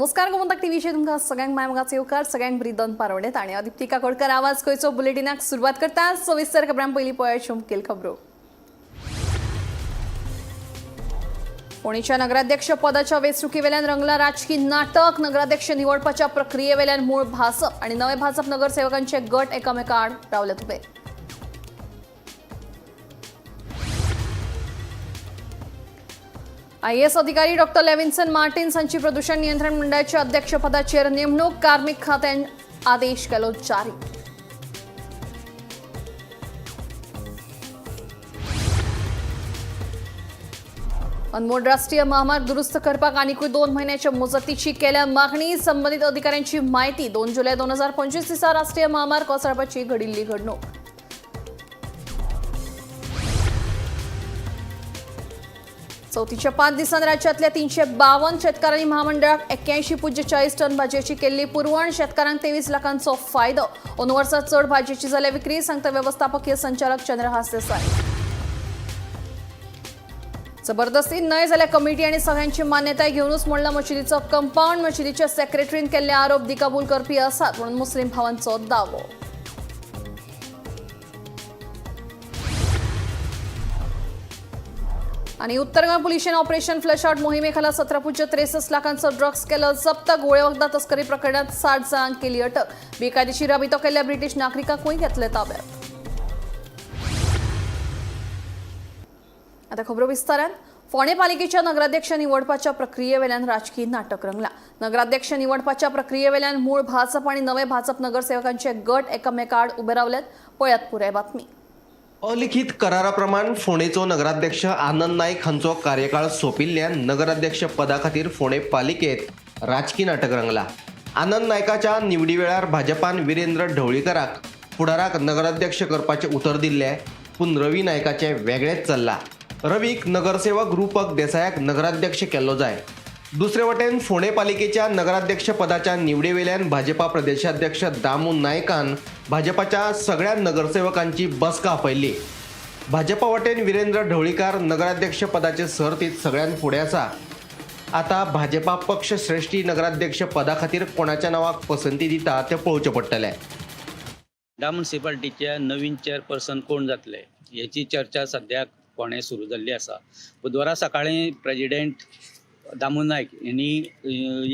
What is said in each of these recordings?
नमस्कार गोमंतक टीव्हीचे तुमकां सगळ्यांक मायमगाचे येवकार सगळ्यांक बरी दोन पारवडेत आनी दीप्ती काकोडकर आवाज गोंयचो बुलेटिनाक सुरवात करता। सविस्तर खबरां पयलीं पळोवया मुखेल खबरो। फोंडेच्या नगराध्यक्ष पदाच्या वेंचणुके वेल्यान रंगला राजकीय नाटक। नगराध्यक्ष निवडपाच्या प्रक्रिये वेल्यान मूळ भाजप आनी नवे भाजप नगरसेवकांचे गट एकामेका आड रावल्यात उबे। IAS अधिकारी डॉ लेविन्सन मार्टिन्स हांची प्रदूषण नियंत्रण मंडळाच्या अध्यक्षपदाचेर नेमणूक। कार्मिक खात्यान आदेश केलो जारी। अनमोल राष्ट्रीय महामार्ग दुरुस्त करपाक आनीकूय 2 म्हयन्याच्या मुजतीची केल्या मागणी। संबंधित अधिकाऱ्यांची माहिती 2 जुलै 2025 दिसा राष्ट्रीय महामार्ग कोसळपाची घडिल्ली घडणूक। चौथीच्या 5 दिसांत राज्यातल्या 352 शेतकऱ्यांनी महामंडळाक 81.40 टन भाजयेची केल्ली पुरवण। शेतकऱ्यांक 23 लाखांचो फायदो। 2 वर्सां चड भाजयेची जाल्या विक्री, सांगता व्यवस्थापकीय संचालक चंद्रहास देसाई। जबरदस्तीन न्हय जाल्यार कमिटी आनी सगळ्यांची मान्यताय घेवनूच मोडला मशिदीचो कंपाऊंड। मशिदीच्या सेक्रेटरीन केल्ले आरोप दिकाबूल करपी आसात म्हणून मुस्लीम भावांचो दावो। आणि उत्तर Goa पुलिशेन operation flush out मोहिमेखाला 17.63 लाखांचो drugs केलो जप्त। गोळे वखदां तस्करी प्रकरणात 60 जाणांक केली अटक। बेकायदेशीर राबितो केल्ल्या ब्रिटीश नागरिकांकूय घेतले ताब्यात। आता खबरो विस्तारान। फोंडे पालिकेच्या नगराध्यक्ष निवडपाच्या प्रक्रिये वेल्यान राजकीय नाटक रंगला। नगराध्यक्ष निवडपाच्या प्रक्रिये वेल्यान मूळ भाजप आनी नवे भाजप नगरसेवकांचे गट एकामेका आड उबे रावल्यात। पळयात पुराय बातमी। अलिखित कराराप्रमाण फोंडेचो नगराध्यक्ष आनंद नाईक हांचो कार्यकाळ सोंपिल्ल्यान नगराध्यक्ष पदा खातीर फोंडे पालिकेत राजकीय नाटक रंगला। आनंद नायकाच्या निवडी वेळार भाजपान विरेंद्र ढवळीकराक फुडाराक नगराध्यक्ष करपाचे उतर दिल्ले, पूण रवी नायकाचे वेगळेच चल्ला। रवीक नगरसेवक रुपक देसायाक नगराध्यक्ष केल्लो जाय। दुसरे वटेन फोंडे पालिकेच्या नगराध्यक्ष पदाच्या निवडे वेल्यान भाजपा प्रदेशाध्यक्ष दामू नायकान भाजपाच्या सगळ्या नगरसेवकांची बसका आपयल्ली। भाजपा वटेन विरेंद्र ढवळीकार नगराध्यक्ष पदाचे सर्तीत सगळ्यात फुडें आसा। आता भाजपा पक्ष श्रेष्ठी नगराध्यक्ष पदा खातीर कोणाच्या नावाक पसंती दिता तें पळोवचें पडटलें। ह्या म्युनिसिपालिटीचे नवीन चेअरपर्सन कोण जातले याची चर्चा सध्या फोंडे सुरू जाल्ली आसा। बुधवारा सकाळीं प्रेजिडेंट दामू नायक यांनी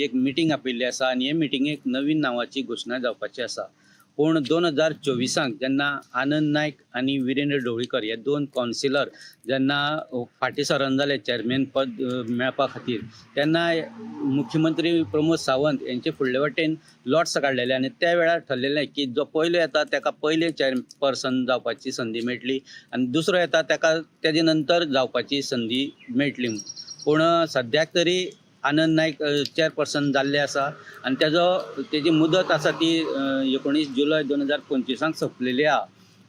एक मिटींग आपयल्ली आसा आनी हे मिटिंगेक नवीन नावाची घोशणा जावपाची आसा। पूण 2024 जेन्ना आनंद नायक आनी विरेंद्र ढवळीकर हे 2 कावन्सिलर जेन्ना फाटीं सरण जाले चेअरमॅन पद मेळपा खातीर, तेन्ना मुख्यमंत्री प्रमोद सावंत यांचे फुडले वटेन लॉट्स काडलेले आनी त्या वेळार ठरलेलें की जो पयलो येता ताका पयले चेअरपर्सन जावपाची संदी मेळटली आनी दुसरो येता ताका तेजे नंतर जावपाची संदी मेळटली। पूण सद्याक तरी आनंद नायक चेअरपर्सन जाल्ले आसा आनी तेजी मुदत आसा ती 19 जुलै 2025 सोंपलेली आहा।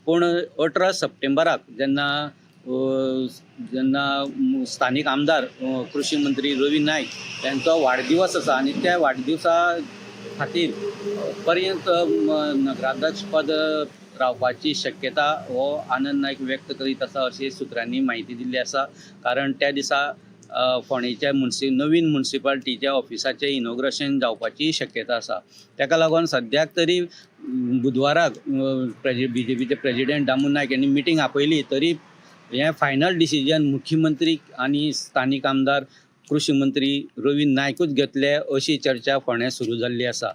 पूण 18 सप्टेंबराक जेन्ना स्थानीक आमदार कृषी मंत्री रवी नायक यांचो वाडदिवस आसा आनी त्या वाडदिवसा खातीर पर्यंत नगराध्यक्ष पद रावपाची शक्यता हो आनंद नायक व्यक्त करीत आसा अशी सुत्रांनी माहिती दिल्ली आसा। कारण त्या दिसा फोंडेच्या नवीन म्युनिसिपालिटीच्या ऑफिसाचें इनॉग्रेशन जावपाची शक्यता आसा। ताका लागून सद्याक तरी बुधवाराक BJPचे प्रेजिडेंट दामू नायक यांनी मिटींग आपयली, तरी हें फायनल डिसिजन मुख्यमंत्री आनी स्थानीक आमदार कृषी मंत्री रवी नायकूच घेतले अशी चर्चा फोंडे सुरू जाल्ली आसा।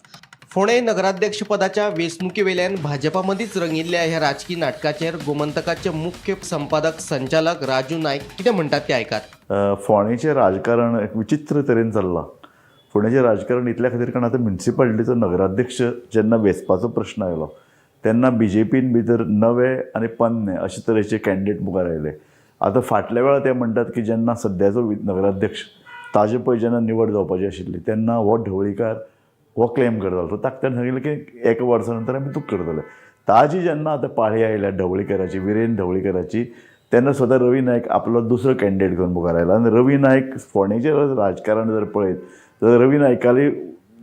फोंडे नगराध्यक्ष पदाच्या वेंचणुके वेल्यान भाजपा मदींच रंगिल्ल्या ह्या राजकीय नाटकाचेर गोमंतकाचे मुख्य संपादक संचालक राजू नायक कितें म्हणटात ते आयकात। फोंडेचें राजकारण एक विचित्र तरेन चल्लां। फोंडेचें राजकारण इतल्या खातीर कारण आतां म्युनिसिपालिटीचो नगराध्यक्ष जेन्ना वेंचपाचो प्रश्न आयलो तेन्ना BJPन भितर नवे आनी पन्ने अशे तरेचे कॅन्डिडेट मुखार आयले। आतां फाटल्या वेळार ते म्हणटात की जेन्ना सद्याचो नगराध्यक्ष ताजे पळय जेन्ना निवड जावपाची आशिल्ली तेन्ना हो ढवळीकार हो क्लेम करतालो, सो ताका ताणें सांगिल्लें की 1 वर्सा नंतर आमी तुका करतले। ताजी जेन्ना आतां पाळी आयल्या ढवळीकाराची, विरेंद्र ढवळीकाराची, तेन्ना स्वता रवी नायक आपलो दुसरो कॅन्डिडेट घेवन मुखार आयला। आनी रवी नायक फोंडेचें राजकारण जर पळयत जाल्यार रवी नायकाली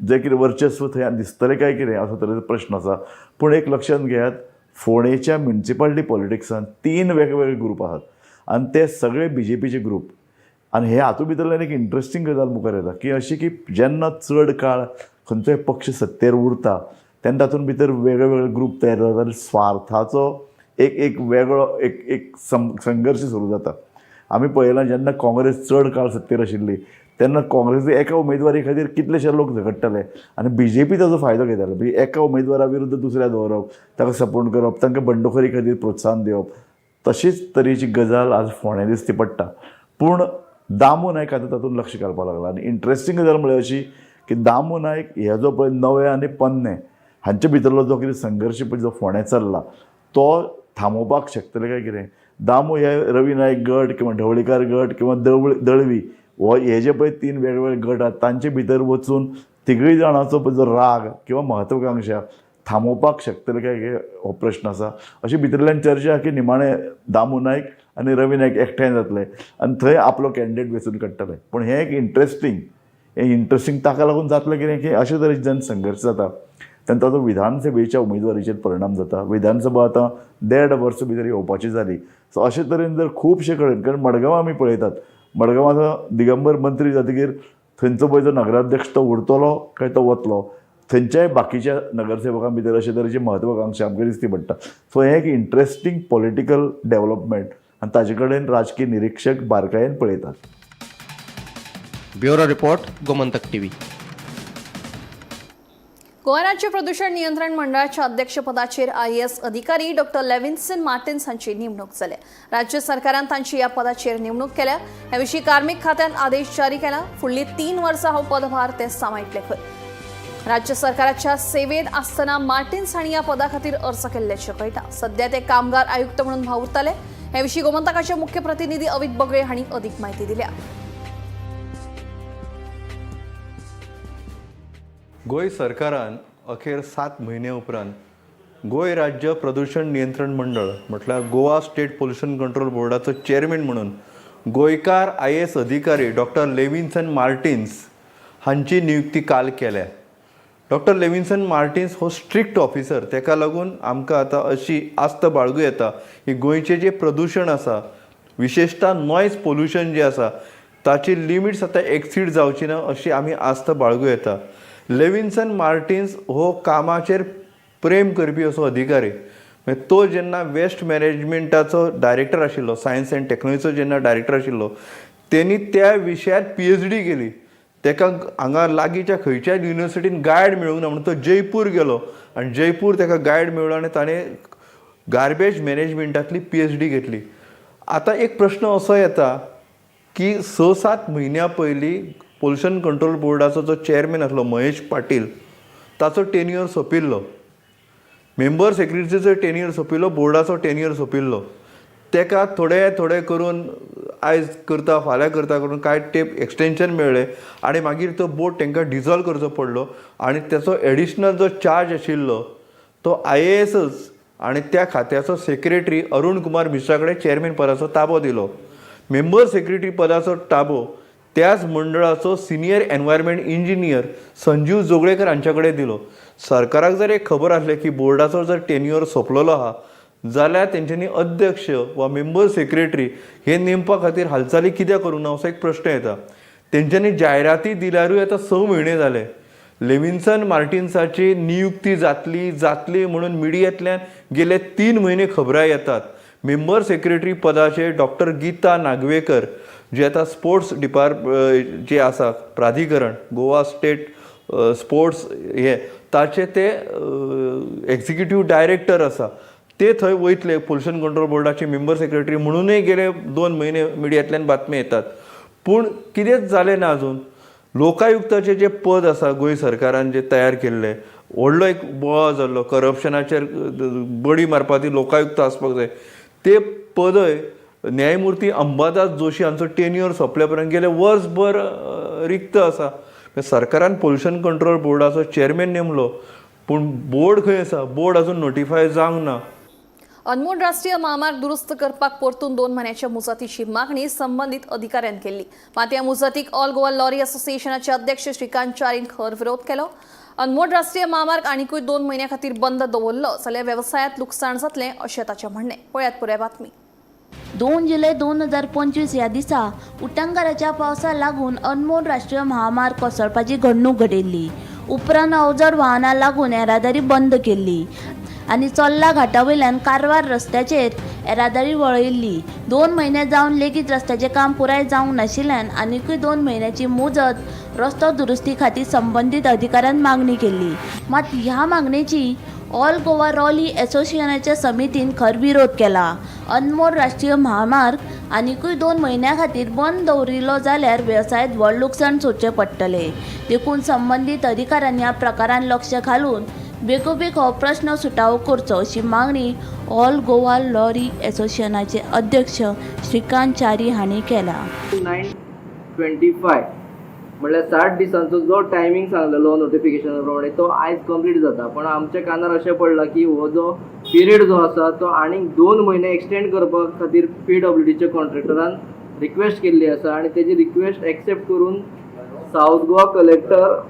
जें कितें वर्चस्व थंय दिसतलें काय कितें असो तरेचो प्रश्न आसा। पूण एक लक्षांत घेयात, फोंडेच्या म्युनिसिपालिटी पॉलिटिक्सान 3 वेगवेगळे ग्रूप आसात आनी ते सगळे BJPचे ग्रूप आनी हे हातूंत भितरल्यान एक इंट्रस्टींग गजाल मुखार येता की अशी की जेन्ना चड काळ खंयचोय पक्ष सत्तेर उरता तेन्ना तातूंत भितर वेगळे वेगळे ग्रूप तयार जातात आनी स्वार्थाचो एक वेगळो एक संघर्श सुरू जाता. आमी पळयलां जेन्ना काँग्रेस चड काळ सत्तेर आशिल्ली तेन्ना काँग्रेसी एका उमेदवारी खातीर कितलेशे लोक झगडटाले आनी BJP ताजो फायदो घेताले. म्हणजे एका उमेदवारा विरुद्ध दुसऱ्या दवरप, ताका सपोर्ट करप, तांकां बंडखोरी खातीर प्रोत्साहन दिवप, तशीच तरेची गजाल आज फोंड्या दिसती पडटा. पूण दामू नायक आतां तातूंत लक्ष घालपाक लागला आनी इंट्रस्टींग गजाल म्हळ्यार अशी की दामू नायक हे जो पळय नवे आनी पन्ने हांचे भितरलो जो कितें संघर्श पळय जो फोंड्या चल्ला तो थांबोवपाक शकतले काय कितें. दामू हे रवी नायक गट किंवा ढवळीकार गट किंवा दळवी हो हे जे पळय 3 वेगवेगळे गट आहात तांचे भितर वचून तिगूय जाणांचो पळय जो राग किंवा महत्वाकांक्षा थांबोवपाक शकतले काय हो प्रश्न आसा. अशी भितरल्यान चर्चा की निमाणे दामू नायक आनी रवी नायक एकठांय जातले आनी थंय आपलो कॅन्डिडेट वेचून काडटले. पूण हें एक इंट्रस्टींग ताका लागून जातलें कितें की अशे तरेचे जेन्ना संघर्श जाता तेन्ना ताजो विधानसभेच्या उमेदवारीचेर परिणाम जाता. विधानसभा आतां 1.5 वर्स भितर येवपाची जाली. सो अशे तरेन जर खुबशे कडेन कारण मडगांव आमी पळयतात मडगांवाचो दिगंबर मंत्री जातकीर थंयचो पळय जो नगराध्यक्ष तो उरतलो काय तो वतलो थंयच्याय बाकीच्या नगरसेवकां भितर अशे तरेची महत्वाकांक्षा आमकां दिसती पडटा. सो हें एक इंट्रस्टींग पॉलिटिकल डेव्हलपमेंट आनी ताजे कडेन राजकीय निरीक्षक बारकायेन पळयतात. Bureau report Gomantak TV. Goa राज्य प्रदूषण नियंत्रण मंडळाच्या अध्यक्षपदाचेर IAS अधिकारी डॉ. लेविन्सन मार्टिन्स हांची नेमणूक जाल्या. राज्य सरकारान तांची ह्या पदाचेर नेमणूक केल्या. ह्या विशीं कार्मिक खात्यान आदेश जारी केला. फुडलीं 3 वर्सां हो पदभार ते सांबाळटले खंय. राज्य सरकाराच्या सेवेत आसतना मार्टिन्स हांणी ह्या पदा खातीर अर्ज केल्ल्याचें कळटा. सध्या ते कामगार आयुक्त म्हणून वावुरताले. ह्या विशीं गोमंतकाचे मुख्य प्रतिनिधी अवित बगळे हांणी अदीक म्हायती दिल्या. गोंय सरकारान अखेर 7 म्हयने उपरांत गोंय राज्य प्रदूषण नियंत्रण मंडळ म्हटल्यार गोवा स्टेट पोल्युशन कंट्रोल बोर्डाचो चेअरमॅन म्हणून गोंयकार IAS अधिकारी डॉ. लेविन्सन मार्टिन्स हांची नियुक्ती काल केल्या. डॉ. लेविन्सन मार्टिन्स हो स्ट्रिक्ट ऑफिसर. ताका लागून आमकां आतां अशी आस्त बाळगूं येता की गोंयचें जें प्रदूषण आसा विशेशता नॉयज पोल्युशन जें आसा ताची लिमिट्स आतां एक्सीड जावची ना अशी आमी आस्त बाळगूं येता. लेविन्सन मार्टिन्स हो कामाचेर प्रेम करपी असो अधिकारी. तो जेन्ना वेस्ट मॅनेजमेंटाचो डायरेक्टर आशिल्लो सायन्स एंड टॅक्नॉलॉजीचो जेन्ना डायरेक्टर आशिल्लो तेणी त्या विशयांत PhD केली. ताका हांगा लागींच्या खंयच्याय युनिवर्सिटीन गायड मेळूंक ना म्हणून तो जयपूर गेलो आनी जयपूर ताका गायड मेळ्ळो आनी ताणें गार्बेज मॅनेजमेंटांतली PhD घेतली. आतां एक प्रश्न असो येता की 6-7 म्हयन्यां पयलीं पोल्युशन कंट्रोल बोर्डाचो जो चेअरमॅन आसलो महेश पाटील ताचो टेन्युअर सोंपिल्लो. मेंबर सेक्रेटरीचो टेन्युअर सोंपिल्लो, बोर्डाचो टेन्युअर सोंपिल्लो. ताका थोडे करून आयज करता फाल्यां करता करून कांय टेप एक्सटेंशन मेळ्ळें आनी मागीर तो बोर्ड तांकां डिजॉल्व करचो पडलो आनी ताचो एडिशनल जो चार्ज आशिल्लो तो IASच आनी त्या खात्याचो सेक्रेटरी अरुण कुमार मिश्रा कडेन चेअरमॅन पदाचो ताबो दिलो. मेंबर सेक्रेटरी पदाचो ताबो त्याच मंडळाचो senior environment engineer Sanjeev Joglekar हांच्या कडेन दिलो. सरकाराक जर एक खबर आसलें की बोर्डाचो जर टेन्युअर सोंपलेलो आहा जाल्यार तेंच्यांनी अध्यक्ष वा मेंबर सेक्रेटरी हे नेमपा खातीर हालचाली कित्याक करूंक ना असो एक प्रश्न येता. तेंच्यांनी जायराती दिल्यारूय आतां 6 म्हयने जाले. लेविन्सन मार्टिन्साची नियुक्ती जातली म्हणून मिडियांतल्यान गेले 3 म्हयने खबरां येतात. मेंबर सेक्रेटरी पदाचे डॉ. गीता नागवेकर जे आतां स्पोर्ट्स जे आसा प्राधिकरण गोवा स्टेट स्पोर्ट्स हे ताचे ते एक्झिक्युटीव डायरेक्टर आसा ते थंय वयतले पोल्युशन कंट्रोल बोर्डाचे मेंबर सेक्रेटरी म्हणूनय गेले 2 म्हयने मिडियांतल्यान बातमी येतात. पूण कितेंच जालें ना अजून. लोकायुक्ताचें जें पद आसा गोंय सरकारान जे तयार केल्लें व्हडलो एक बोळो जाल्लो करप्शनाचेर बडी मारपाची लोकायुक्त आसपाक जाय ते पदय न्यायमुर्ती अंबादास जोशी हांचो टेन्युअर सोंपल्या पर्यंत गेले वर्सभर रिक्त आसा. सरकारान पोल्युशन कंट्रोल बोर्डाचो चेअरमॅन नेमलो पूण बोर्ड खंय आसा बोर्ड अजून नोटिफाय जावंक ना. अनमोल राष्ट्रीय महामार्ग दुरुस्त करपाक परतून 2 म्हयन्याच्या मुजतीची मागणी संबंधित अधिकाऱ्यान केल्ली. मात ह्या मुजतीक ऑल गोवा लॉरी असोसिएशनाचे अध्यक्ष श्रीकांत च्यारीन खर विरोध केलो. अनमोल राष्ट्रीय महामार्ग आनीकूय 2 म्हयन्यां खातीर बंद दवरलो जाल्यार वेवसायांत लुकसाण जातलें अशें ताचें म्हणणें. पळयात पुराय बातमी. 2 जुलै 2025 ह्या दिसा उटंगाराच्या पावसा लागून अनमोल राष्ट्रीय महामार्ग कोसळपाची घडणूक घडिल्ली. उपरांत अवजड वाहनां लागून येरादारी बंद केल्ली आनी चोल्ला घाटा वयल्यान कारवार रस्त्याचेर येरादारी वळयल्ली. 2 म्हयने जावन लेगीत रस्त्याचें काम पुराय जावंक नाशिल्ल्यान आनीकूय 2 म्हयन्याची मुजत रस्तो दुरुस्ती खातीर संबंदीत अधिकाऱ्यान मागणी केल्ली. मात ह्या मागणेची ऑल गोवा रॉली असोसिएशनाच्या समितीन खर विरोध केला. अनमोल राष्ट्रीय महामार्ग आनीकूय 2 म्हयन्यां खातीर बंद दवरिल्लो जाल्यार वेवसायांत व्हड लुकसाण सोंसचें पडटलें. देखून संबंदीत अधिकाऱ्यांनी ह्या प्रकारान लक्ष घालून बेगोबेग हो प्रश्न सुटावो करचो अशी मागणी ऑल गोवा लॉरी असोसिएशनाचे अध्यक्ष श्रीकांत च्यारी हांणी केला. 9/25 म्हणल्यार 60 दिसांचो जो टायमींग सांगलेलो नोटिफिकेशना प्रमाणे तो आयज कंप्लीट जाता. पण आमच्या कानार अशें पडलां की हो जो पिरियड जो आसा तो आनीक 2 म्हयने एक्सटेंड करपा खातीर PWDच्या कॉन्ट्रॅक्टरान रिक्वेस्ट केल्ली आसा आनी तेजी रिक्वेस्ट एक्सेप्ट करून सावथ गोवा कलेक्टर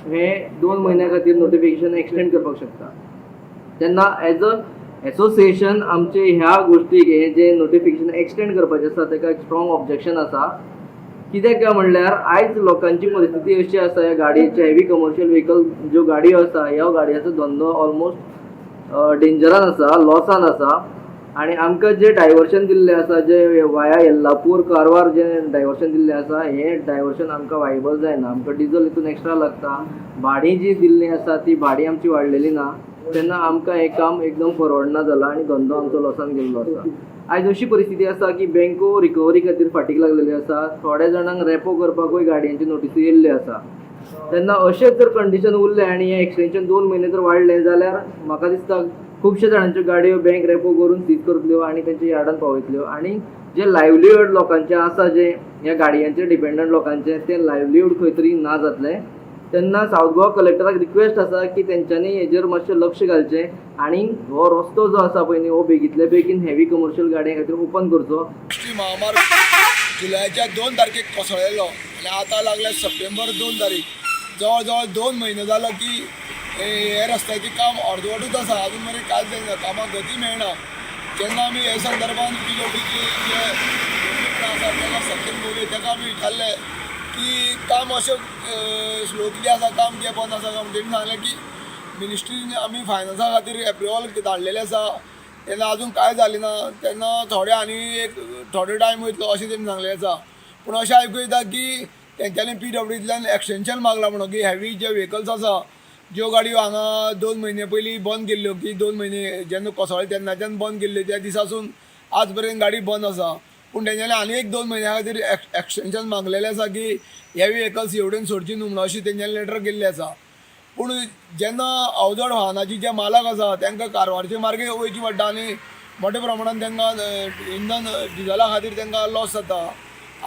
हे 2 म्हयन्या खातीर नोटिफिकेशन एक्सटेंड करपाक शकता. तेन्ना एज अ एसोसिएशन आमचे ह्या गोष्टीक हे जे नोटिफिकेशन एक्सटेंड करपाचें आसा ताका एक स्ट्रॉंग ऑब्जेक्शन आसा. कित्याक काय म्हणल्यार आयज लोकांची परिस्थिती अशी आसा, ह्या गाडयेचे हेवी कमर्शियल व्हेकल ज्यो गाडयो आसा ह्या गाडयांचो धंदो ऑलमोस्ट डेंजरान आसा, लॉसान आसा. आनी आमकां जे डायवर्शन दिल्लें आसा, जे वाया येल्लापूर कारवार जे डायवर्शन दिल्लें आसा, हें डायवर्शन आमकां वायबल जायना. आमकां डिझल हितून एक्स्ट्रा लागता. भाडी जी दिल्ली आसा ती भाडी आमची वाडलेली ना. तेन्ना आमकां हें काम एकदम परवडना जालां आनी धंदो आमचो लॉसान गेल्लो आसा. आयज अशी परिस्थिती आसा की बँको रिकवरी खातीर फाटीक लागलेली आसा. थोड्या जाणांक रेपो करपाकूय गाडयांची नोटीसी येयल्ल्यो आसा. तेन्ना अशेंच जर कंडिशन उरलें आनी हें एक्सटेंशन 2 म्हयने जर वाडलें जाल्यार म्हाका दिसता खुबशे जाणांच्यो गाडयो बँक रेपो करून सीज करतल्यो आनी तेंच्या यार्डान पावयतल्यो. आनी जे लायव्हलीहूड लोकांचें आसा, जे ह्या गाडयांचेर डिपेंडंट लोकांचें, तें लायव्हलीहूड खंय तरी ना जातलें. तेन्ना सावथ गोवा कलेक्टराक रिक्वेस्ट आसा की तेंच्यांनी हेजेर मातशें लक्ष घालचें आनी हो रस्तो जो आसा पळय न्ही हो बेगींतल्या बेगीन हेवी कमर्शियल गाडयां खातीर ओपन करचो. राष्ट्रीय महामार्ग जुलयाच्या 2 तारखेक कोसळ्ळेलो आनी आतां लागल्या सप्टेंबर 2 तारीख. जवळ जवळ 2 म्हयने जालो की हे रस्त्याचें काम अर्दवटूच आसा. अजून मेरेन कांयच जायना, कामाक गती मेळना. जेन्ना आमी हे संदर्भान PWDचे जे आसा तेका सत्यन बोले तेका आमी विचारलें की काम अशें स्लो कितें आसा, काम कितें बंद आसा. तेणी सांगलें की मिनिस्ट्रीन आमी फायनान्सा खातीर एप्रुवल धाडलेलें आसा, तेन्ना अजून कांय जालें ना. तेन्ना थोडे आनी एक थोडो टायम वयतलो अशें तेणी सांगलें आसा. पूण अशें आयकूं येता की तेंच्यांनी PWDंतल्यान एक्सटेंशन मागलां म्हणून की हेवी जे व्हेकल्स आसा, ज्यो गाडयो हांगा 2 म्हयने पयलीं बंद केल्ल्यो की 2 म्हयने जेन्ना कोसळ्ळे तेन्नाच्यान बंद केल्ल्यो, त्या दिसासून आज पर्यंत गाडी बंद आसा. पूण तेंच्यांनी आनी एक 2 म्हयन्या खातीर एक्सटेंशन मागलेलें आसा की हेवी व्हेकल्स एवढेन सोडची न्हू म्हणून अशी तेंच्यांनी लेटर केल्ली आसा. पूण जेन्ना अवजड वाहनाची जे मालक आसा तांकां कारवारचे मार्गे वयची पडटा आनी मोठ्या प्रमाणान तांकां इंधन डिझला खातीर तांकां लॉस जाता.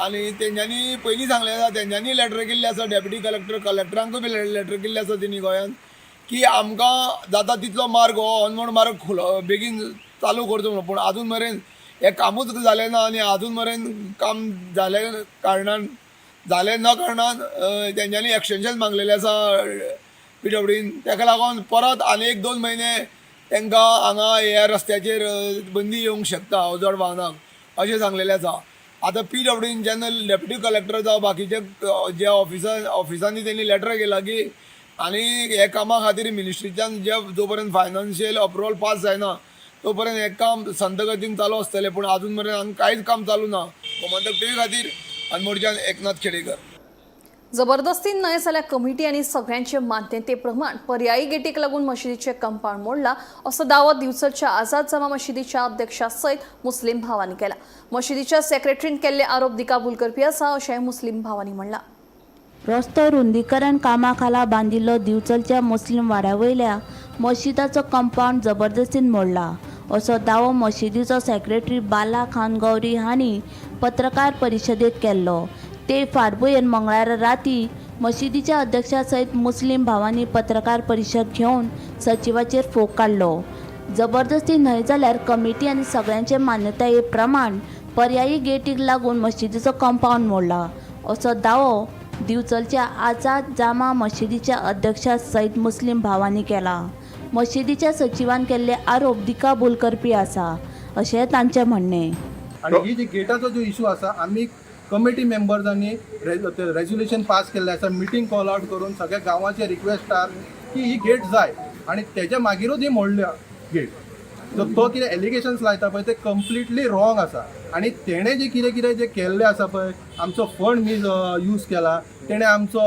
आनी तेंच्यांनी पयलीं सांगलें आसा, तेंच्यांनी लेटर केल्ली आसा डेप्युटी कलेक्टरांकूय बी लेटर केल्ली आसा तेणी गोंयान की आमकां जाता तितलो मार्ग हो अनमोड मार्ग बेगीन चालू करचो म्हणून. पूण आजून मेरेन हें कामूच जालें ना आनी आजून मेरेन काम जालें न कारणान तेंच्यांनी एक्सटेंशन मागलेलें आसा PWDन. ताका लागून परत आनी एक 2 म्हयने तांकां हांगा ह्या रस्त्याचेर बंदी येवंक शकता अवजड वाहनाक अशें सांगलेलें आसा. आतां PWDन जेन्ना डेप्युटी कलेक्टर जावं बाकीचे जे ऑफिसांनी तेणी लेटर केला की आनी हे कामा खातीर मिनिस्ट्रीच्यान जो पर्यंत फायनान्शियल अप्रुवल पास जायना तो पर्यंत हें काम संत गतीन चालू आसतलें. पूण आजून मेरेन हांगा कांयच काम चालू ना. गोमंतक TV खातीर अनमोडच्यान एकनाथ खेडेकर. जबरदस्तीन न्हय जाल्यार कमिटी आनी सगळ्यांचे मान्यते प्रमाण पर्यायी गेटीक लागून मशिदीचे कंपाऊंड मोडला असो दावो दिवचलच्या आझाद जामा मशिदीच्या अध्यक्षा सयत मुस्लीम भावांनी केला. मशिदीच्या सेक्रेटरीन केल्ले आरोप दिकाबूल करपी आसा अशें मुस्लीम भावांनी म्हणला. रस्तो रुंदीकरण कामा खाला बांदिल्लो दिवचलच्या मुस्लीम वाड्यावयल्या मशिदाचो कंपाऊंड जबरदस्तीन मोडला असो दावो मशिदीचो सेक्रेटरी बाला खान गौरी हांणी पत्रकार परिशदेंत केल्लो. ते फाटभुंयेर मंगळारा राती मशिदीच्या अध्यक्षा सयत मुस्लीम भावांनी पत्रकार परिशद घेवन सचिवाचेर फोग काडलो. जबरदस्ती न्हय जाल्यार कमिटी आनी सगळ्यांचे मान्यताये प्रमाण पर्यायी गेटीक लागून मशिदीचो कंपाऊंड मोडला असो दावो दिवचलच्या आझाद जामा मशिदीच्या अध्यक्षा सयत मुस्लीम भावांनी केला. मशिदीच्या सचिवान केल्ले आरोप दिकाबूल करपी आसा अशें तांचें म्हणणें. आणि ही जी गेटाचो जो इशू आसा आमी कमिटी मेंबर्सांनी रेझोल्युशन पास केल्लें आसा, मिटींग कॉल आउट करून सगळ्या गांवाचे रिक्वेस्ट आसा की ही गेट जाय आणि तेच्या मागीरूच ही मोडल्या गेट. तो कितें एलिगेशन्स लायता पळय ते कंप्लिटली रॉंग आसा आणि तेणे जे कितें केल्लें आसा पळय, आमचो फंड यूज केला, तेणे आमचो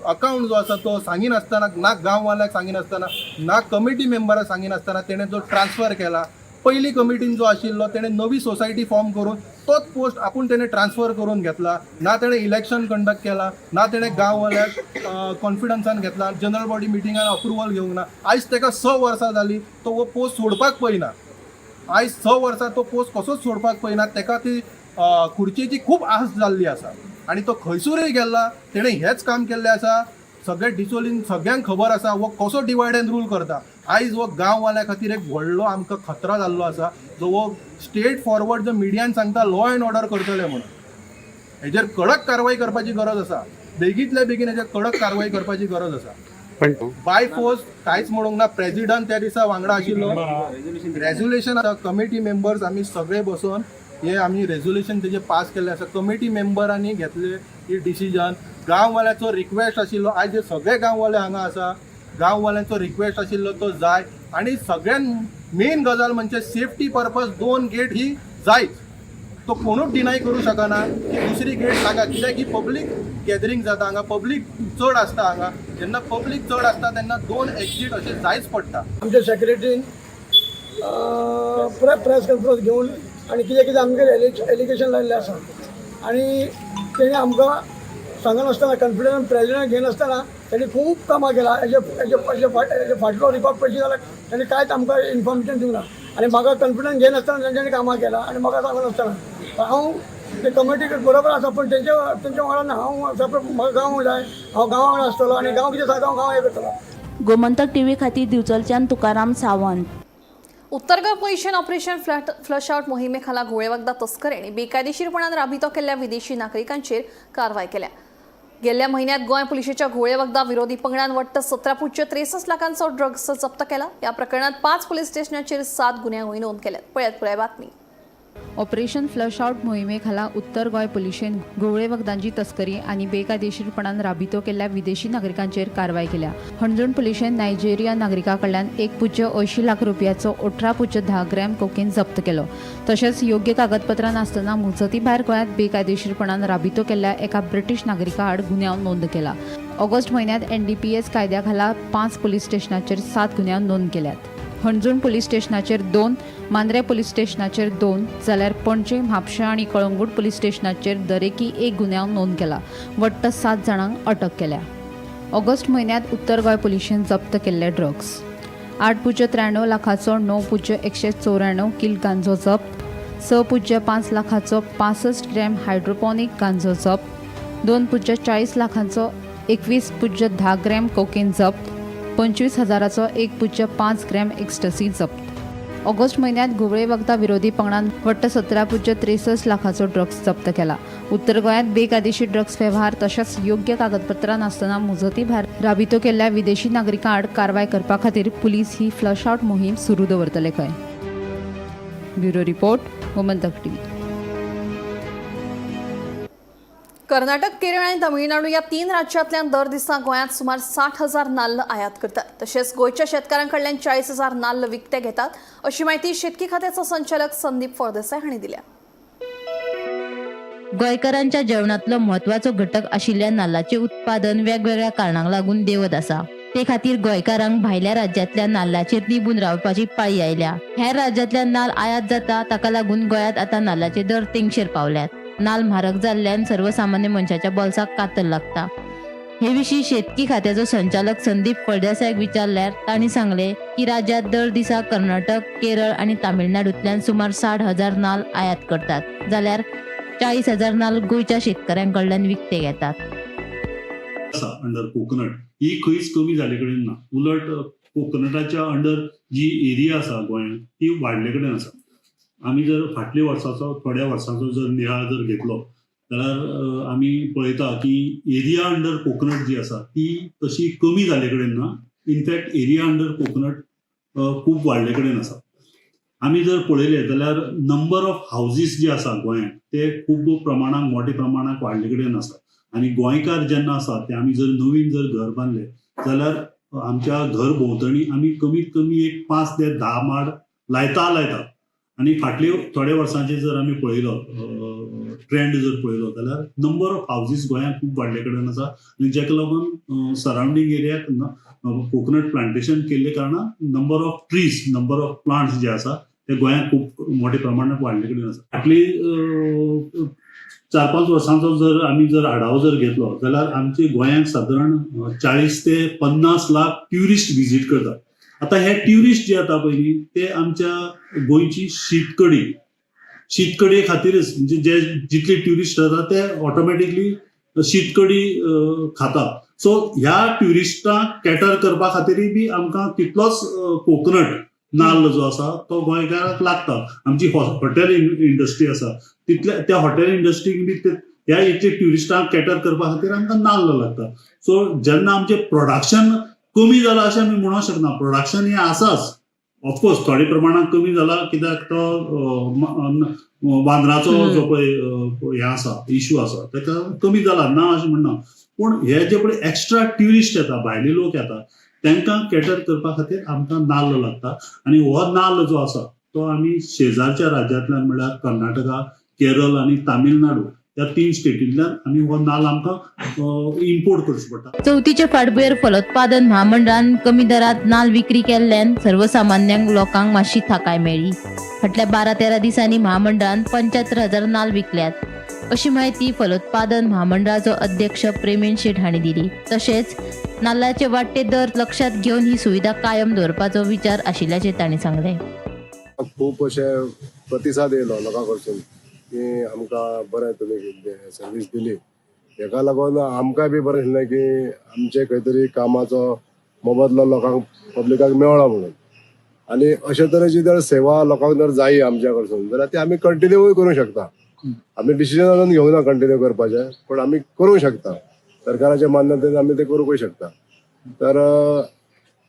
अकाउंट जो आसा तो सांगिनासतना, ना गांववाल्यांक सांगिनासतना, ना कमिटी मेंबराक सांगिनासतना तेणे जो ट्रान्सफर केला. पयली कमिटीन जो आशिल्लो तेणे नवी सोसायटी फॉर्म करून तोच पोस्ट आपूण तेणे ट्रान्सफर करून घेतला. ना तेणे इलेक्शन कंडक्ट केला, ना तेणे गांववाल्यांक कॉन्फिडन्सान घेतला, जनरल बॉडी मिटिंगान अप्रुवल घेवंक ना. आयज ताका 6 वर्सां जाली तो हो पोस्ट सोडपाक पळयना. आयज 6 वर्सां तो पोस्ट कसोच सोडपाक पळयना. ताका ती खुर्चेची खूब आस जाल्ली आसा आणि तो खंयसरूय गेला तेणे हेच काम केल्लें आसा. सगळे डिसोलीन सगळ्यांक खबर आसा हो कसो डिवायड एंड रूल करता. आयज हो गांववाल्या खातीर एक व्हडलो आमकां खतरा जाल्लो आसा, जो हो स्टेट फॉरवर्ड जो मिडियान सांगता लॉ अँड ऑर्डर करतले म्हणून. हेजेर कडक कारवाई करपाची गरज आसा. बेगींतल्या बेगीन हेजेर कडक कारवाई करपाची गरज आसा. बाय फोर्स कांयच म्हणूंक ना. प्रेसिडंट त्या दिसा वांगडा आशिल्लो. रेझोल्युशन आसा, कमिटी मेंबर्स आमी सगळे बसून हे आमी रेझोल्युशन तेजे पास केल्लें आसा. कमिटी मेंबरांनी घेतले ही डिसिजन. गांववाल्यांचो रिक्वेस्ट आशिल्लो, आयज जे सगळे गांववाले हांगा आसा, गांववाल्यांचो रिक्वेस्ट आशिल्लो तो जाय. आणि सगळ्यान मेन गजाल म्हणजे सेफ्टी पर्पज 2 गेट ही जायच. तो कोणूच डिनाय करूं शकना की दुसरी गेट लागा, कित्याक की पब्लीक गॅदरींग जाता हांगा, पब्लीक चड आसता हांगा. जेन्ना पब्लीक चड आसता तेन्ना 2 एक्झीट अशें जायच पडटा. आमच्या सेक्रेटरीन प्रेस कॉन्फरन्स घेवन आनी कितें आमगेर एलिगेशन लायिल्लें आसा आनी तेणी आमकां सांगनासतना कॉन्फिडन्स प्रेजिडंट घेनासतना तेणी खूब कामां केलां. हेजे फाटलो रिकॉर्ड पळयची जाल्यार तेणी कांयच आमकां इन्फॉर्मेशन दिवना आनी म्हाका कॉन्फिडन्स घेनासतना तेंच्यांनी कामां केलां आनी म्हाका सांगनासतना. हांव ते कमिटी बरोबर आसा पूण तेंच्या वांगडा हांव सेपरेट म्हाका गांव जाय, हांव गांवा वांगडा आसतलो आनी गांव कितें सांगता हांव गांव हें करतलो. गोमंतक टीव्ही खातीर दिवचलच्यान तुकाराम सावंत. उत्तर गोंय पुलिशेन ऑपरेशन फ्लश आउट मोहिमेखाला घोळे वखदा तस्करी आणि बेकायदेशीरपणान राबितो केल्ल्या विदेशी नागरिकांचेर कारवाय केल्या. गेल्ल्या महिन्यात गोंय पुलिशेच्या घोळे वखदा विरोधी पंगडान वट्ट 17.63 लाखांचो ड्रग्स जप्त केला. या प्रकरणात 5 पोलीस स्टेशनाचेर 7 गुन्यांवूय नोंद केल्यात. पळयात पुराय बातमी. ऑपरेशन फ्लश आउट मोहिमेखाला उत्तर गोंय पुलिशेन घोवळे वखदांची तस्करी आणि बेकायदेशीरपणान राबितो केल्ल्या विदेशी नागरिकांचेर कारवाय केल्या. हणजूण पुलिशेन नायजेरिया नागरिका कडल्यान 1.80 लाख रुपयाचो 18.10 ग्रॅम कोकेन जप्त केलो. तशेंच योग्य कागदपत्रां नासतना मुजती भायर गोंयांत बेकायदेशीरपणान राबितो केल्ल्या एका ब्रिटीश नागरिका आड गुन्यांव नोंद केला. ऑगस्ट महिन्यात NDPS कायद्याखाला 5 पोलीस स्टेशनाचेर 7 गुन्यांव नोंद केल्यात. हणजूण पोलीस स्टेशनाचेर 2, मांद्रे पोलीस स्टेशनाचेर 2, जाल्यार पणजे, म्हापशा आणि कळंगूट पोलीस स्टेशनाचेर दरेकी 1 गुन्यांव नोंद केला. वट्ट 7 जाणांक अटक केल्या. ऑगस्ट महिन्यात उत्तर गोंय पुलिशेन जप्त केल्ले ड्रग्स 8.93 लाखाचो 9.194 किल गांजो जप्त, 6.5 लाखाचो 65 ग्रॅम हायड्रोपॉनिक गांजो जप्त, 2.40 लाखांचो 21.10 ग्रॅम कोकेन जप्त, 25,000चो 1.5 ग्रॅम एक्स्टसी जप्त. ऑगस्ट महिन्यात घोवळे वखदा विरोधी पंगडान वट्ट 17.63 लाखाचो ड्रग्स जप्त केला. उत्तर गोंयांत बेकायदेशीर ड्रग्स वेव्हार तशेंच योग्य कागदपत्रां नासतना मुजती भायर राबितो केल्ल्या विदेशी नागरिकां आड कारवाय करपा खातीर पुलीस ही फ्लश आउट मोहीम सुरू दवरतले खंय. Bureau report, Gomantak TV. Karnataka, Kerala आणि तमिळनाडू या 3 राज्यांतल्यान दर दिसा गोंयांत सुमार 60,000 नाल्ल आयात करतात. तशेंच गोंयच्या शेतकारांकडल्यान 40,000 नाल्ल विकते घेतात, अशी माहिती शेतकी खात्याचो संचालक संदीप फळदेसाय हांणी दिल्या. गोंयकारांच्या जेवणातलो म्हत्वाचो घटक आशिल्ल्या नाल्लाचे उत्पादन वेगवेगळ्या कारणांक लागून देवत आसा. ते खातीर गोंयकारांक भायल्या राज्यांतल्या नाल्लाचेर निबून रावपाची पाळी आयल्या. हेर राज्यांतल्यान नाल्ल आयात जाता ताका लागून गोंयांत आतां नाल्लाचे दर तेंगशेर पावल्यात. नाल्ल म्हारग जाल्ल्यान सर्वसामान्य मनशाच्या बोल्साक कातर लागता. हे विशीं शेतकी खात्याचो संचालक संदीप फळदेसायक विचारल्यार तांणी सांगले की राज्यांत दर दिसा कर्नाटक, केरळ आनी तामिळनाडूंतल्यान सुमार 60,000 नाल्ल आयात करतात, जाल्यार 40,000 नाल्ल गोंयच्या शेतकऱ्यांकडल्यान विकते घेतात. अंडर कोकोनट ही खंयच कमी जाले कडेन ना. उलट कोकोनटाच्या अंडर जी एरिया आसा गोंयांत ती वाडले कडेन आसा. आमी जर फाटल्या वर्साचो थोड्या वर्साचो जर नियाळ जर घेतलो जाल्यार आमी पळयता की एरिया अंडर कोकोनट जी आसा ती तशी कमी जाले कडेन ना. इनफॅक्ट एरिया अंडर कोकोनट खूब वाडले कडेन आसा. आमी जर पळयले जाल्यार नंबर ऑफ हाऊजीस जे आसा गोंयांत ते खूब प्रमाणात मोठ्या प्रमाणात वाडले कडेन आसा आनी गोंयकार जेन्ना आसा ते आमी जर नवीन जर घर बांदले जाल्यार आमच्या घर भोंवतणी आमी कमीत कमी एक 5 ते 10 माड लायता आनी फाटले थोड्या वर्सांचे जर आमी पळयलो ट्रेंड जर पळयलो जाल्यार नंबर ऑफ हाऊजीस गोंयांत खूब वाडले कडेन आसा आनी जेका लागून सरावंडींग एरियाक कोकोनट प्लांटेशन केल्ले कारणान number of trees number of plants जे आसा ते गोंयांत खूब मोठ्या प्रमाणात वाडले कडेन आसा. फाटली 4-5 वर्सांचो जर आमी जर आढावो जर घेतलो जाल्यार आमचे गोंयांत सादारण 40 ते 50 लाख ट्युरिस्ट विजीट करतात. आता हे ट्युरिस्ट जे आता पयली ते आमच्या गोंयची शीतकडी खातीरच म्हणजे जे जितले ट्युरिस्ट जाता ते ऑटोमॅटिकली शीतकडी खाता. सो ह्या ट्युरिस्टांक कॅटर करपा खातीरय बी आमकां तितलोच कोकोनट नाल्ल जो आसा तो गोंयकाराक लागता. आमची हॉटेल इंडस्ट्री आसा तितल्या त्या हॉटेल इंडस्ट्रीक बी ह्या इतले ट्युरिस्टांक कॅटर करपा खातीर आमकां नाल्ल लागता. सो जेन्ना आमचें प्रोडक्शन कमी जालां अशें आमी म्हणूंक शकना. प्रोडक्शन हें आसाच ऑफकोर्स थोड्या प्रमाणात कमी जाला कित्याक तो वांदराचो जो पळय हें आसा इश्यू आसा ताका कमी जाला ना अशें म्हणना. पूण हे जे पळय एक्स्ट्रा ट्युरिस्ट येता भायले लोक येता तांकां कॅटर करपा खातीर आमकां नाल्ल लागता आनी हो नाल्ल जो आसा तो आमी शेजारच्या राज्यांतल्यान म्हळ्यार कर्नाटका केरळ आनी तामिळनाडू ह्या 3 स्टेटींतल्यान आमी हो नाल्ल आमकां इम्पोर्ट करचो पडटा. चवथीच्या फाटभुंयेर फलोत्पादन महामंडळान कमी दरात नाल्ल विक्री केल्ल्यान सर्वसामान्य लोकांक मातशी थाकाय मेळ्ळी. फाटल्या 12-13 दिसांनी महामंडळान 75,000 नाल्ल विकल्यात अशी माहिती फलोत्पादन महामंडळाचो अध्यक्ष प्रेमीन शेट हांणी दिली. तशेंच नाल्लाचे वाडटे दर लक्षात घेवन ही सुविधा कायम दवरपाचो विचार आशिल्ल्याचे तांणी सांगले. खूब अशे प्रतिसाद येयलो लोकां कडसून की आमकां बरें तुमी सर्वीस दिली. हेका लागून आमकां बी बरें दिसलें की आमचे खंय तरी कामाचो मोबदलो लोकांक पब्लिकाक मेळ्ळो म्हणून. आनी अशे तरेची जर सेवा लोकांक जर जायी आमच्या कडसून जाल्यार ती आमी कंटिन्यूय करूंक शकता. आमी डिसिजन अजून घेवंक ना कंटिन्यू करपाचें पूण आमी करूंक शकता. सरकाराच्या मान्यतेन आमी ते करूंकूय शकता. तर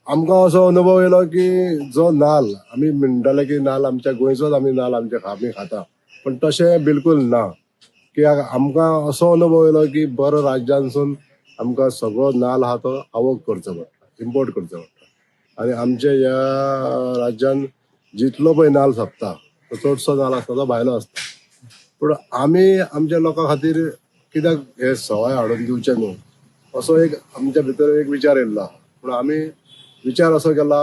आमकां असो अनुभव येयलो की जो नाल्ल आमी म्हणटाले की नाल्ल आमच्या गोंयचोच आमी नाल्ल आमी खाता पण तशें बिलकूल ना. कित्याक आमकां असो अनुभव येयलो की बरो राज्यांसून आमकां सगळो नाल्ल आहा तो आवक करचो पडटा इम्पोर्ट करचो पडटा. आनी आमच्या ह्या राज्यान जितलो पळय नाल्ल सोंपता तो चडसो नाल्ल आसता तो भायलो आसता. पूण आमी आमच्या लोकां खातीर कित्याक हे सवाय हाडून दिवचे न्हू असो एक आमच्या भितर एक विचार येयल्लो. पूण आमी विचार असो केला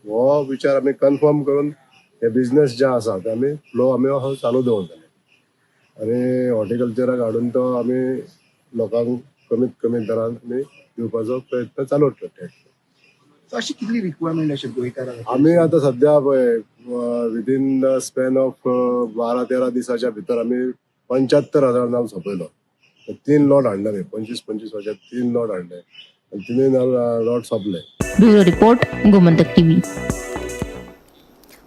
हो विचार आमी कन्फर्म करून हे बिझनेस जे आसा ते आमी फ्लो आमी असो चालू दवरतले आनी हॉर्टिकल्चराक हाडून तो आमी लोकांक कमीत कमी दरान आमी दिवपाचो प्रयत्न चालू करता. अशी कितली रिक्वायरमेंट अशी गोंयकारांक आमी आतां सद्या पळय विदीन द स्पॅन ऑफ 12-13 दिसाच्या भितर आमी 75,000 नाल्ल सोंपयलो. 3 लॉट हाडले 25-25 वर्षात 3 लॉट हाडले आनी 3 लॉट सोंपले. Bureau report Gomantak TV.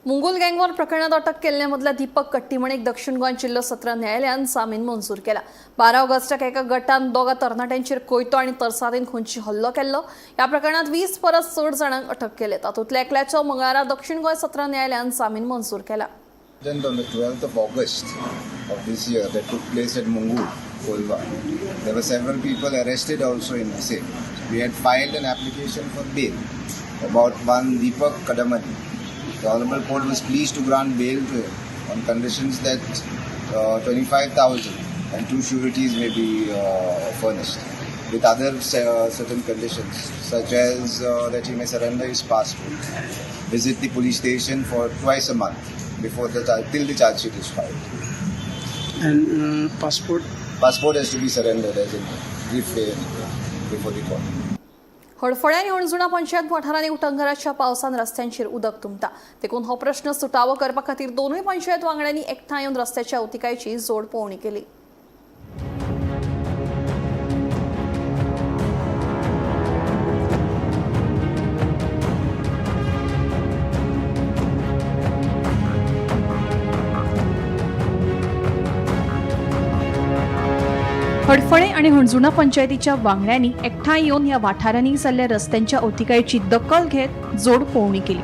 Mungul gang war प्रकरणात अटक केल्ल्यामधल्या दीपक कट्टीमणीक दक्षिण गोंय जिल्लो सत्र न्यायालयान जामीन मंजूर केला. 12 ऑगस्टाक एका गटान 2 तरणाट्यांचेर कोयतो आणि तरसादीन खुंची हल्लो केल्लो. ह्या प्रकरणात 20 परस चड जाणांक अटक केले. तातूंतल्या एकल्याचो मंगळारा दक्षिण गोंय सत्र न्यायालयान जामीन मंजूर केला. On the 12th of August of this year that took place at Mungul, Kolva. There were several people arrested also in the same. We had filed an application for bail about one Deepak Kadamani. The Honourable Court was pleased to grant bail to him on conditions that 25,000 and 2 sureties may be furnished with other certain conditions such as that he may surrender his passport, visit the police station for twice a month before till the charge sheet is filed. And passport has to be surrendered as in brief way before the court. हडफळे आणि हणजुणा पंचायत वाठारांनी उटंगराच्या पावसान रस्त्यांचेर उदक तुंबता. देखून हो प्रश्न सुटावो करपा खातीर दोनूय पंचायत वांगड्यांनी एकठांय येवन रस्त्याच्या अवतिकायेची जोड पळोवणी केली. हडफळे आणि हणजुणा पंचायतीच्या वांगड्यांनी एकठांय येवन ह्या वाठारांनी जाल्ल्या रस्त्यांच्या अवतिकायेची दखल घेत जोड पळोवणी केली.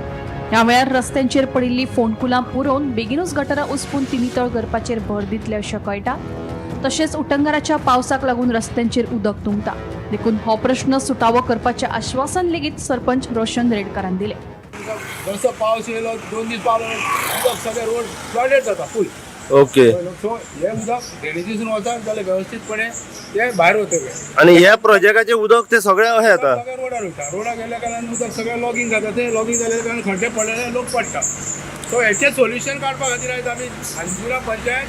ह्या वेळार रस्त्यांचेर पडिल्ली फोंडकुलां पुरोवन बेगीनूच गटारां उस्पून ती नितळ करपाचेर भर दितले अशें कळटा. तशेंच उटंगाराच्या पावसाक लागून रस्त्यांचेर उदक तुंबता. देखून हो प्रश्न सुटावो करपाचें आश्वासन लेगीत सरपंच रोशन रेडकारान दिलें. जसो पावस येयलो 2 दीस पावलो उदक सगळे रोड फ्लडेड जाता फूल. ओके. सो हे उदक ड्रेनेजीसून वता जाल्यार वेवस्थीतपणे ते भायर वतले. आणि ह्या प्रोजेक्टाचे उदक ते सगळे अशें येता. सगळे रोडार वयता. रोडार गेल्या कारणान उदक सगळे लॉगिंग जाता. ते लॉगिंग जाल्या कारणान खड्डे पडलेले लोक पडटा. सो हेचें सोल्युशन काडपा खातीर आयज आमी अंजुना पंचायत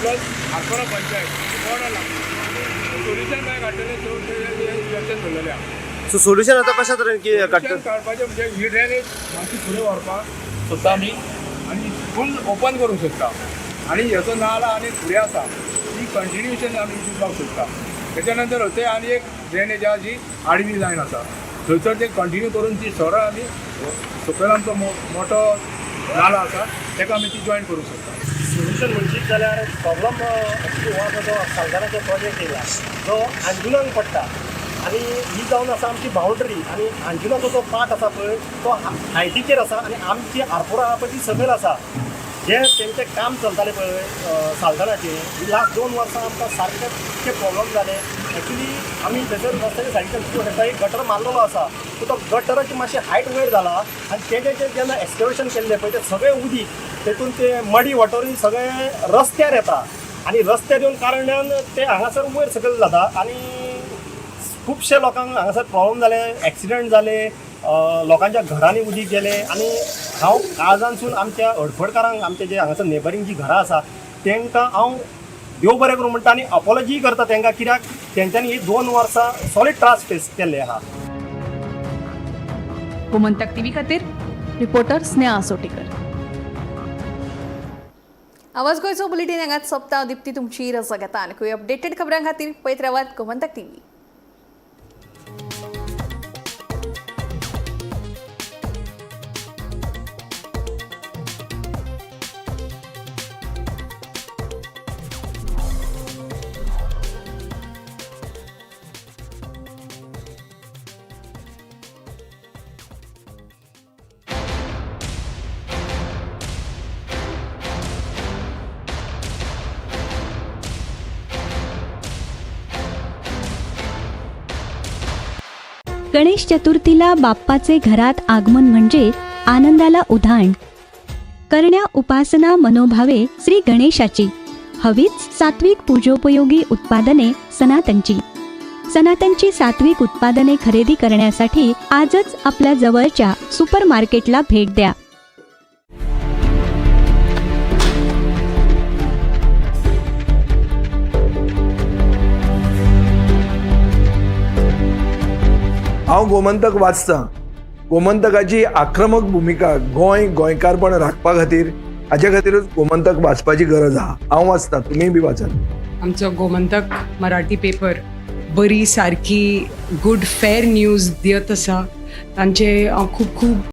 प्लस आरपोरा पंचायत बोर्डार लागले. सोल्युशन काय काडटले इलेक्शन धरलेले आहा. सो सोल्युशन आता कशा तरेन की काडपाचें म्हणजे ही ड्रेनेज मातशी फुडें व्हरपाक सोदता आमी आनी फूल ओपन करूंक सोदता. आनी हेचो नाला आनी फुडें आसा ती कंटिन्युएशन आमी दिवपाक सोदता. तेच्या नंतर हथंय आनी एक ड्रेनेज आहा जी आडवी लायन आसा थंयसर ते कंटिन्यू करून ती सरळ आमी सकयल आमचो मोठो नाला आसा तेका आमी ती जॉयन करूंक सोदता. सोल्युशन म्हणजे जाल्यार प्रॉब्लम एक्चुली हो जो सालदाराचो प्रोजेक्ट येयला जो अंजुनाक पडटा आनी ही जावन आसा आमची बाउंड्री आनी अंजुनाचो जो पार्ट आसा पळय तो हायटीचेर आसा आनी आमची आरपोरा आहा पळय ती सकयल आसा. जे तेंचें काम चलतालें पळय सालदाराचें लास्ट 2 वर्सां आमकां सारके प्रॉब्लम जाले. एक्चुली आमी थंयसर रस्त्याच्या सायडीच्यान एक गटर मारलेलो आसा सो तो गटराची मातशी हायट वयर जाला आनी तेजें जेन्ना एक्सकवेशन केल्लें पळय तें सगळें उदीक तेतून ते मडी वॉटरूय सगळे रस्त्यार येता आनी रस्त्यार येवन कारणान ते हांगासर वयर सकयल जाता आनी खुबशे लोकांक हांगासर प्रॉब्लम जाले, एक्सिडंट जाले, लोकांच्या घरांनी उदीक गेले आनी हांव काळजानसून आमच्या हडफडकारांक आमचे जे हांगासर नेबरींग जी घरां आसा तांकां हांव देव बरें करूं म्हणटा आनी अपॉलॉजी करता तांकां कित्याक तेंच्यांनी ही 2 वर्सां सॉलीड त्रास फेस केल्ले आहा. गोमंतक टीव्ही खातीर रिपोर्टर स्नेहा सोटेकर. आवाज गोंयचो बुलेटीन हांगाच सोंपता. दिप्ती तुमची रजा घेता आनी अपडेटेड खबरां खातीर पळयत रावात गोमंतक टीव्ही. गणेश चतुर्थीला बाप्पाचे घरात आगमन म्हणजे आनंदाला उधाण. करण्या उपासना मनोभावे श्री गणेशाची. हवीच सात्विक पूजोपयोगी उत्पादने सनातनची सात्विक उत्पादने खरेदी करण्यासाठी आजच आपल्या जवळच्या सुपर मार्केटला भेट द्या. हांव गोमंतक वाचतां. गोमंतकाची आक्रमक भुमिका गोंयकारपण राखपा खातीर हाचे खातीरच गोमंतक वाचपाची गरज आहा. हांव वाचतां, तुमीय बी वाचात. आमचो गोमंतक मराठी पेपर बरी सारकी गूड फेर न्यूज दियत आसा. तांचे खूब